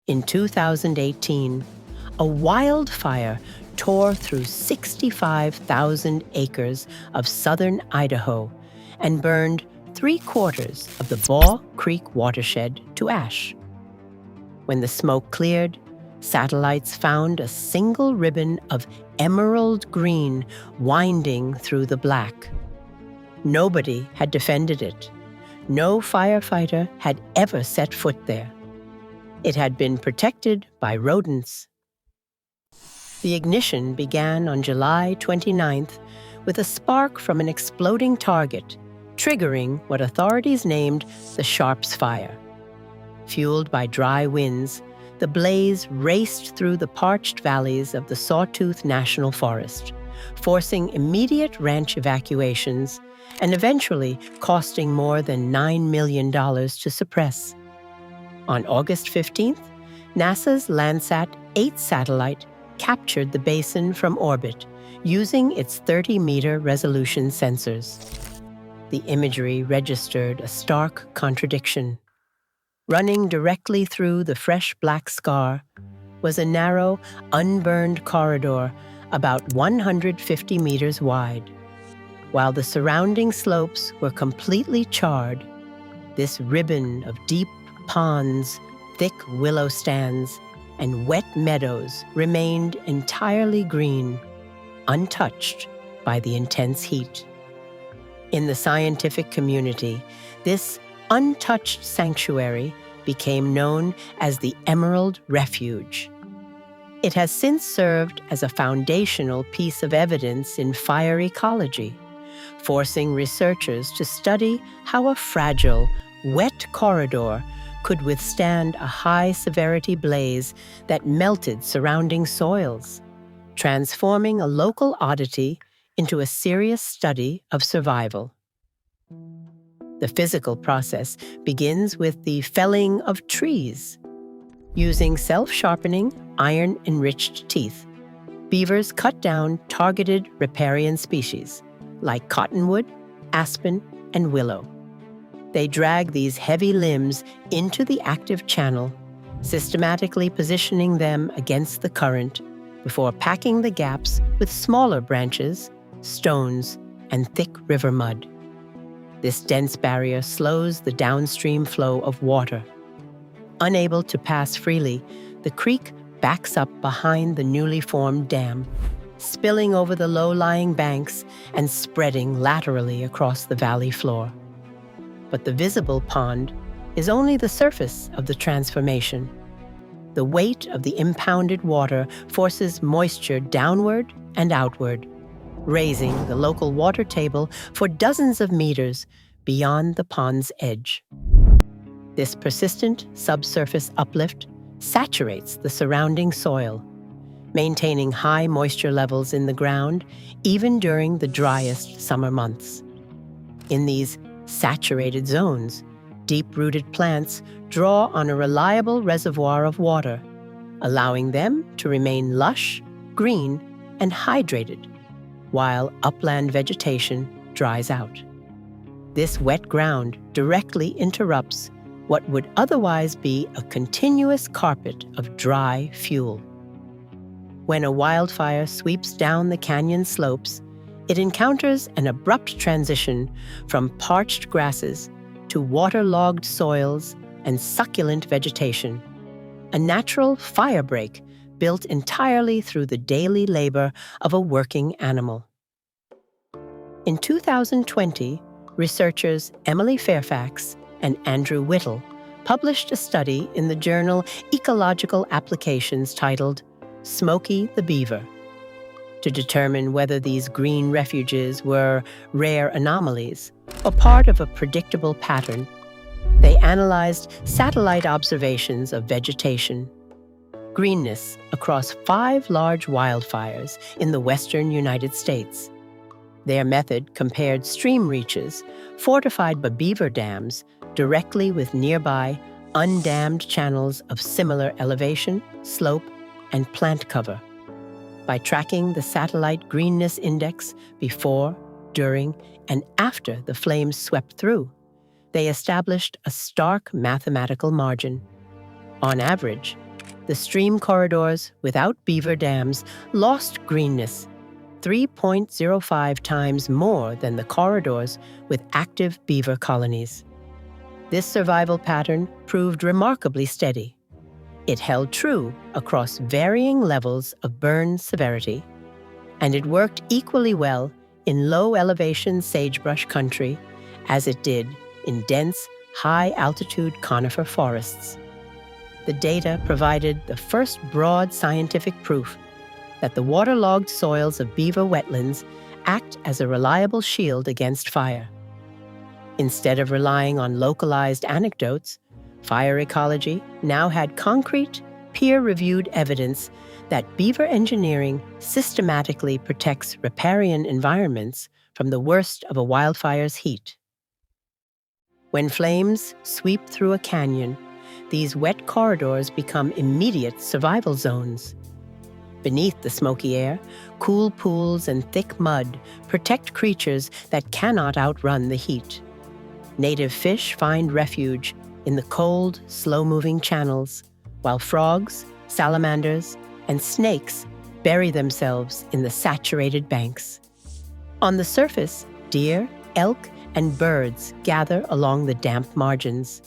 In 2018, a wildfire tore through 65,000 acres of southern Idaho and burned 3/4 of the Baugh Creek watershed to ash. When the smoke cleared, satellites found a single ribbon of emerald green winding through the black. Nobody had defended it. No firefighter had ever set foot there. It had been protected by rodents. The ignition began on July 29th with a spark from an exploding target, triggering what authorities named the Sharps Fire. Fueled by dry winds, the blaze raced through the parched valleys of the Sawtooth National Forest, forcing immediate ranch evacuations and eventually costing more than $9 million to suppress. On August 15th, NASA's Landsat 8 satellite captured the basin from orbit using its 30-meter resolution sensors. The imagery registered a stark contradiction. Running directly through the fresh black scar was a narrow, unburned corridor about 150 meters wide. While the surrounding slopes were completely charred, this ribbon of deep ponds, thick willow stands, and wet meadows remained entirely green, untouched by the intense heat. In the scientific community, this untouched sanctuary became known as the Emerald Refuge. It has since served as a foundational piece of evidence in fire ecology, forcing researchers to study how a fragile, wet corridor could withstand a high-severity blaze that melted surrounding soils, transforming a local oddity into a serious study of survival. The physical process begins with the felling of trees. Using self-sharpening, iron-enriched teeth, beavers cut down targeted riparian species like cottonwood, aspen, and willow. They drag these heavy limbs into the active channel, systematically positioning them against the current before packing the gaps with smaller branches, stones, and thick river mud. This dense barrier slows the downstream flow of water. Unable to pass freely, the creek backs up behind the newly formed dam, spilling over the low-lying banks and spreading laterally across the valley floor. But the visible pond is only the surface of the transformation. The weight of the impounded water forces moisture downward and outward, raising the local water table for dozens of meters beyond the pond's edge. This persistent subsurface uplift saturates the surrounding soil, maintaining high moisture levels in the ground even during the driest summer months. In these saturated zones, deep-rooted plants draw on a reliable reservoir of water, allowing them to remain lush, green, and hydrated, while upland vegetation dries out. This wet ground directly interrupts what would otherwise be a continuous carpet of dry fuel. When a wildfire sweeps down the canyon slopes, it encounters an abrupt transition from parched grasses to waterlogged soils and succulent vegetation, a natural firebreak built entirely through the daily labor of a working animal. In 2020, researchers Emily Fairfax and Andrew Whittle published a study in the journal Ecological Applications titled Smokey the Beaver, to determine whether these green refuges were rare anomalies or part of a predictable pattern. They analyzed satellite observations of vegetation, greenness across 5 large wildfires in the western United States. Their method compared stream reaches fortified by beaver dams directly with nearby, undammed channels of similar elevation, slope, and plant cover. By tracking the satellite greenness index before, during, and after the flames swept through, they established a stark mathematical margin. On average, The stream corridors without beaver dams lost greenness 3.05 times more than the corridors with active beaver colonies. This survival pattern proved remarkably steady. It held true across varying levels of burn severity, and it worked equally well in low-elevation sagebrush country as it did in dense, high-altitude conifer forests. The data provided the first broad scientific proof that the waterlogged soils of beaver wetlands act as a reliable shield against fire. Instead of relying on localized anecdotes, fire ecology now had concrete, peer-reviewed evidence that beaver engineering systematically protects riparian environments from the worst of a wildfire's heat. When flames sweep through a canyon, these wet corridors become immediate survival zones. Beneath the smoky air, cool pools and thick mud protect creatures that cannot outrun the heat. Native fish find refuge in the cold, slow-moving channels, while frogs, salamanders, and snakes bury themselves in the saturated banks. On the surface, deer, elk, and birds gather along the damp margins.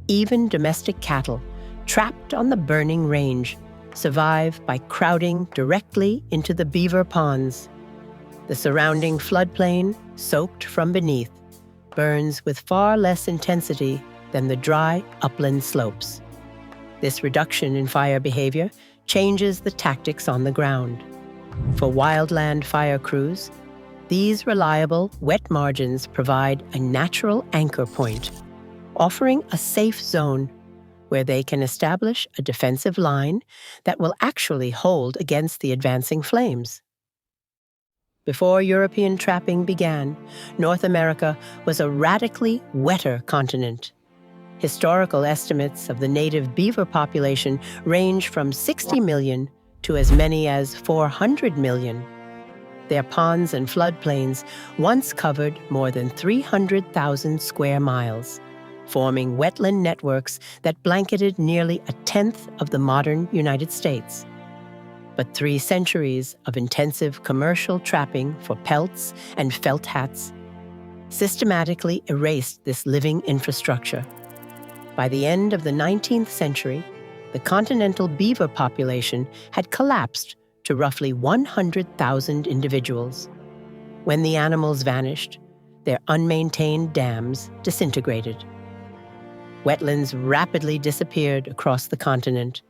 Even domestic cattle, trapped on the burning range, survive by crowding directly into the beaver ponds. The surrounding floodplain, soaked from beneath, burns with far less intensity than the dry upland slopes. This reduction in fire behavior changes the tactics on the ground. For wildland fire crews, these reliable, wet margins provide a natural anchor point, offering a safe zone where they can establish a defensive line that will actually hold against the advancing flames. Before European trapping began, North America was a radically wetter continent. Historical estimates of the native beaver population range from 60 million to as many as 400 million. Their ponds and floodplains once covered more than 300,000 square miles, forming wetland networks that blanketed nearly a tenth of the modern United States. But 3 centuries of intensive commercial trapping for pelts and felt hats systematically erased this living infrastructure. By the end of the 19th century, the continental beaver population had collapsed to roughly 100,000 individuals. When the animals vanished, their unmaintained dams disintegrated. Wetlands rapidly disappeared across the continent.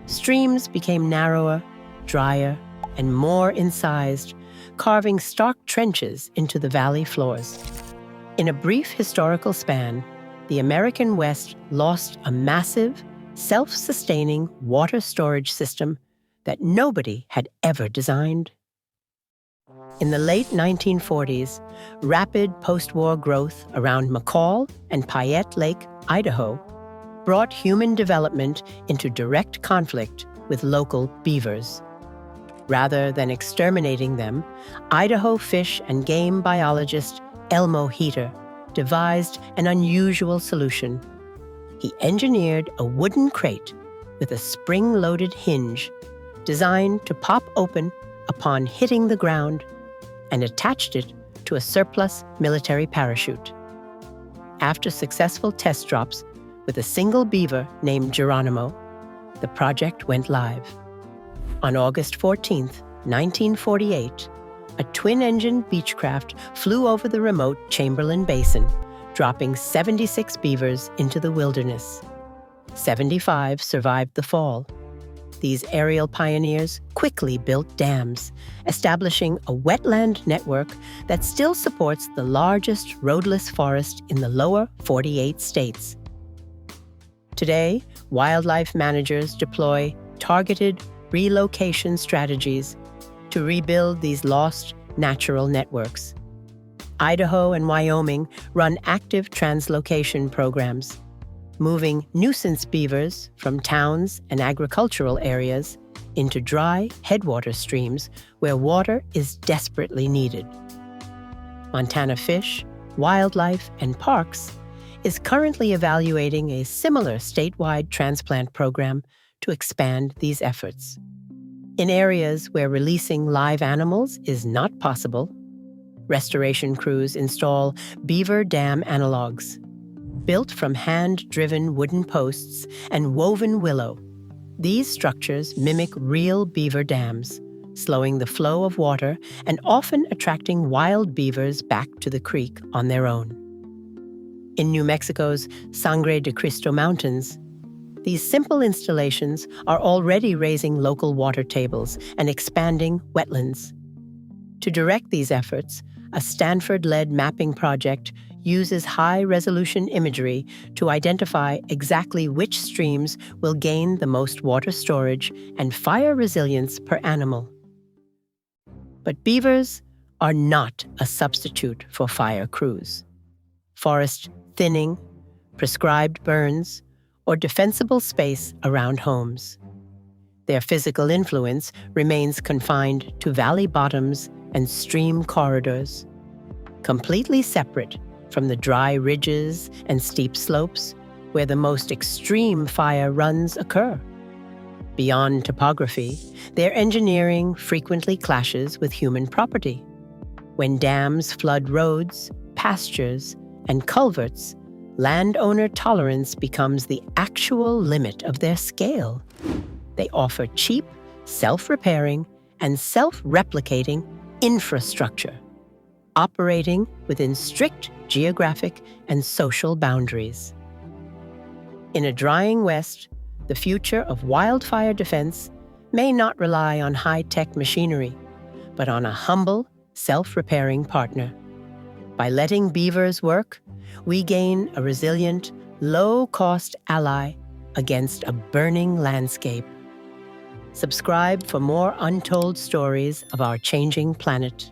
Streams became narrower, drier, and more incised, carving stark trenches into the valley floors. In a brief historical span, the American West lost a massive, self-sustaining water storage system that nobody had ever designed. In the late 1940s, rapid post-war growth around McCall and Payette Lake, Idaho, brought human development into direct conflict with local beavers. Rather than exterminating them, Idaho fish and game biologist Elmo Heater devised an unusual solution. He engineered a wooden crate with a spring-loaded hinge designed to pop open upon hitting the ground and attached it to a surplus military parachute. After successful test drops with a single beaver named Geronimo, the project went live. On August 14, 1948, a twin-engine Beechcraft flew over the remote Chamberlain Basin, dropping 76 beavers into the wilderness. 75 survived the fall. These aerial pioneers quickly built dams, establishing a wetland network that still supports the largest roadless forest in the lower 48 states. Today, wildlife managers deploy targeted relocation strategies to rebuild these lost natural networks. Idaho and Wyoming run active translocation programs, moving nuisance beavers from towns and agricultural areas into dry headwater streams where water is desperately needed. Montana Fish, Wildlife, and Parks is currently evaluating a similar statewide transplant program to expand these efforts. In areas where releasing live animals is not possible, restoration crews install beaver dam analogs. Built from hand-driven wooden posts and woven willow, these structures mimic real beaver dams, slowing the flow of water and often attracting wild beavers back to the creek on their own. In New Mexico's Sangre de Cristo Mountains, these simple installations are already raising local water tables and expanding wetlands. To direct these efforts, a Stanford-led mapping project uses high-resolution imagery to identify exactly which streams will gain the most water storage and fire resilience per animal. But beavers are not a substitute for fire crews. Forest thinning, prescribed burns, or defensible space around homes. Their physical influence remains confined to valley bottoms and stream corridors, completely separate from the dry ridges and steep slopes where the most extreme fire runs occur. Beyond topography, their engineering frequently clashes with human property. When dams flood roads, pastures, and culverts, landowner tolerance becomes the actual limit of their scale. They offer cheap, self-repairing, and self-replicating infrastructure, operating within strict geographic and social boundaries. In a drying West, the future of wildfire defense may not rely on high-tech machinery, but on a humble, self-repairing partner. By letting beavers work, we gain a resilient, low-cost ally against a burning landscape. Subscribe for more untold stories of our changing planet.